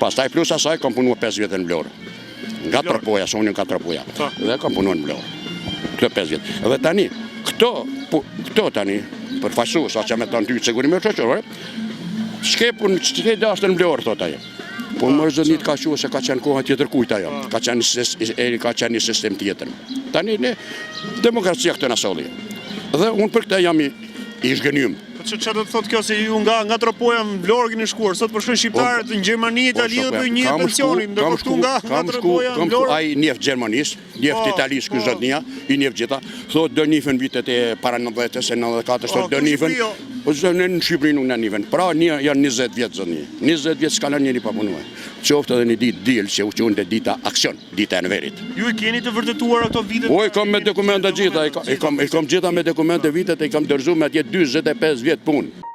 Pastaj plus asaj kam punuar 5 vjet në Vlorë. Nga Tropoja, sonë nga Tropoja. Dhe kam punuar në Vlorë. Këto 5 vjet. Dhe tani, këto tani, përfaqësues, sa që me të ty sigurime shoqërore, s'ke dashur në Vlorë thot ajo. Po më zënit ka thënë se ka qenë koha tjetër kujt ajo. Ka qenë një sistem tjetër. Tani ne demokracia këtë na solli. Dhe unë për këtë jam i zhgënjym. Çfarë do të thotë kjo se ju nga Tropoja në Vlorë keni shkuar? Sot për shkak shqiptarët në Gjermani, Itali do bëjnë një pensionin, ndërkohë këtu nga Tropoja në Vlorë. Ai njeh Gjermanisë, njeh Italisë ky zotnia, i njeh gjitha. Thotë do nifën vitet e para 90-s e 94-s, thotë do nifën. Po në Shqipëri nuk na nifën. Pra janë 20 vjet zotnia. 20 vjet s'ka lënë njëri pa punuar. Qoftë edhe një ditë dil që u qunë dita aksion, dita e Enverit. Ju i keni të vërtetuar ato vitet? Po i kam me dokumenta gjitha, i kam gjitha me dokumente vitet, i kam dorëzuar me atje 45 vjet punë.